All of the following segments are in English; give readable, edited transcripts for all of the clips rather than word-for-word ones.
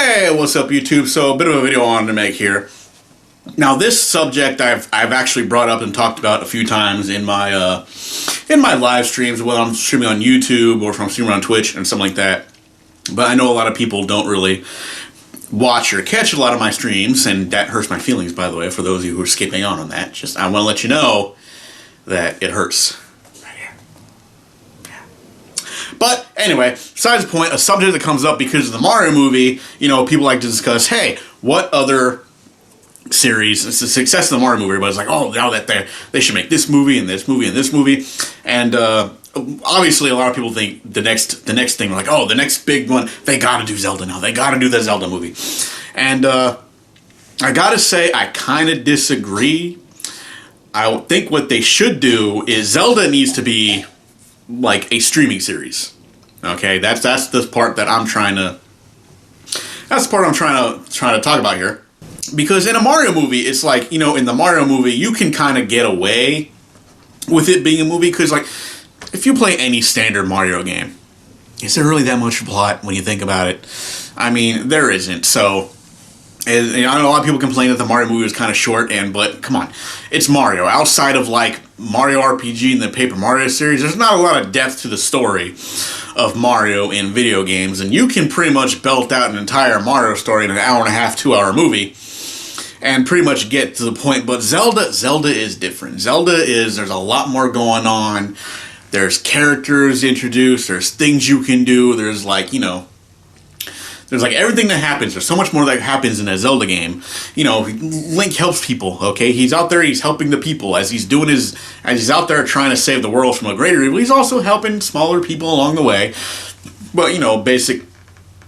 Hey, what's up YouTube? So a bit of a video I wanted to make here. Now this subject I've actually brought up and talked about a few times in my live streams, whether I'm streaming on YouTube or if I'm streaming on Twitch and something like that. But I know a lot of people don't really watch or catch a lot of my streams, and that hurts my feelings, by the way, for those of you who are skipping on that. Just I want to let you know that it hurts. But anyway, besides the point, a subject that comes up because of the Mario movie, you know, people like to discuss, hey, what other series, it's the success of the Mario movie, everybody's like, oh, now that they should make this movie and this movie and this movie. And obviously a lot of people think the next thing, like, oh, the next big one, they gotta do Zelda now. They gotta do the Zelda movie. And I gotta say, I kind of disagree. I think what they should do is Zelda needs to be like a streaming series. Okay, that's the part that I'm trying to talk about here. Because in a Mario movie, it's like, you know, in the Mario movie, you can kind of get away with it being a movie, because like, if you play any standard Mario game, is there really that much plot when you think about it? I mean, there isn't. So, and I know a lot of people complain that the Mario movie was kind of short, but come on, it's Mario. Outside of like Mario RPG and the Paper Mario series, there's not a lot of depth to the story of Mario in video games, and you can pretty much belt out an entire Mario story in an hour and a half, 2 hour movie, and pretty much get to the point. But Zelda is different. There's a lot more going on. There's characters introduced. There's things you can do. There's like, you know, there's like everything that happens. There's so much more that happens in a Zelda game. You know, Link helps people, okay? He's out there, he's helping the people as he's out there trying to save the world from a greater evil. He's also helping smaller people along the way. But, you know, basic,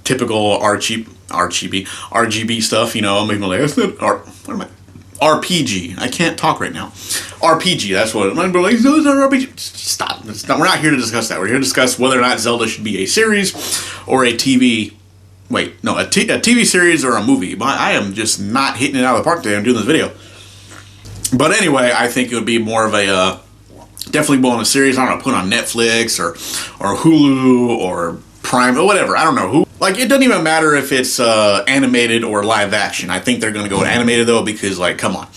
typical RGB stuff, you know, making like, RPG. I can't talk right now. RPG, that's what I'm like, RPG. Stop. We're not here to discuss that. We're here to discuss whether or not Zelda should be a series or a TV. Wait, no, a TV series or a movie. But I am just not hitting it out of the park today. I'm doing this video. But anyway, I think it would be more of a definitely more on a series. I don't know, put on Netflix or Hulu or Prime or whatever. I don't know who. Like, it doesn't even matter if it's animated or live action. I think they're going to go with animated, though, because, like, come on.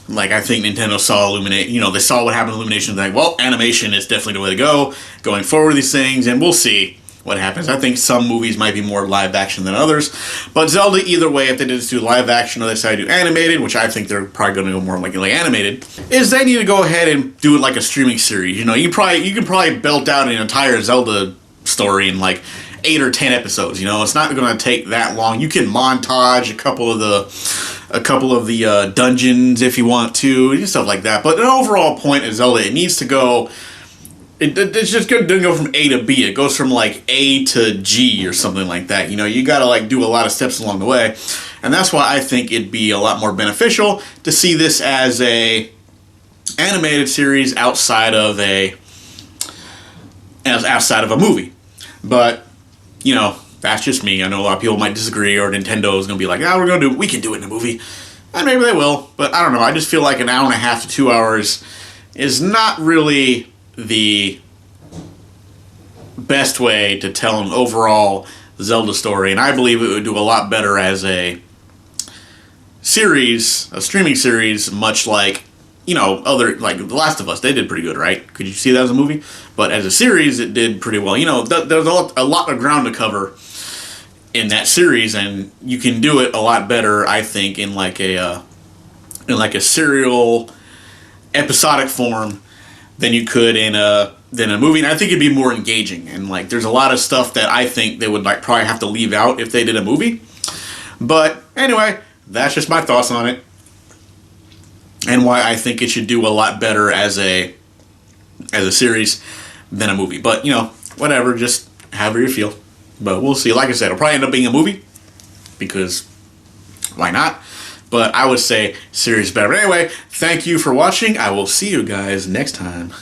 Like, I think Nintendo saw Illumination, you know, they saw what happened with Illumination, and they're like, well, animation is definitely the way to go, going forward with these things, and we'll see what happens. I think some movies might be more live action than others, but Zelda, either way, if they did do live action or they decided to do animated, which I think they're probably going to go more like animated, is they need to go ahead and do it like a streaming series. You know, you can probably belt out an entire Zelda story in like 8 or 10 episodes. You know, it's not going to take that long. You can montage a couple of the dungeons if you want to, and stuff like that. But the overall point of Zelda, it needs to go. It's just going to go from A to B. It goes from like A to G or something like that. You know, you got to like do a lot of steps along the way, and that's why I think it'd be a lot more beneficial to see this as a animated series outside of a movie. But you know, that's just me. I know a lot of people might disagree, or Nintendo is going to be like, we can do it in a movie. And maybe they will, but I don't know. I just feel like an hour and a half to 2 hours is not really the best way to tell an overall Zelda story. And I believe it would do a lot better as a series, a streaming series, much like, you know, like The Last of Us. They did pretty good, right? Could you see that as a movie? But as a series, it did pretty well. You know, there's a lot of ground to cover in that series, and you can do it a lot better, I think, in like a serial, episodic form than you could in a movie. And I think it'd be more engaging. And like, there's a lot of stuff that I think they would like probably have to leave out if they did a movie. But anyway, that's just my thoughts on it, and why I think it should do a lot better as a series than a movie. But, you know, whatever, just however you feel. But we'll see. Like I said, it'll probably end up being a movie, because why not? But I would say series better. But anyway, thank you for watching. I will see you guys next time.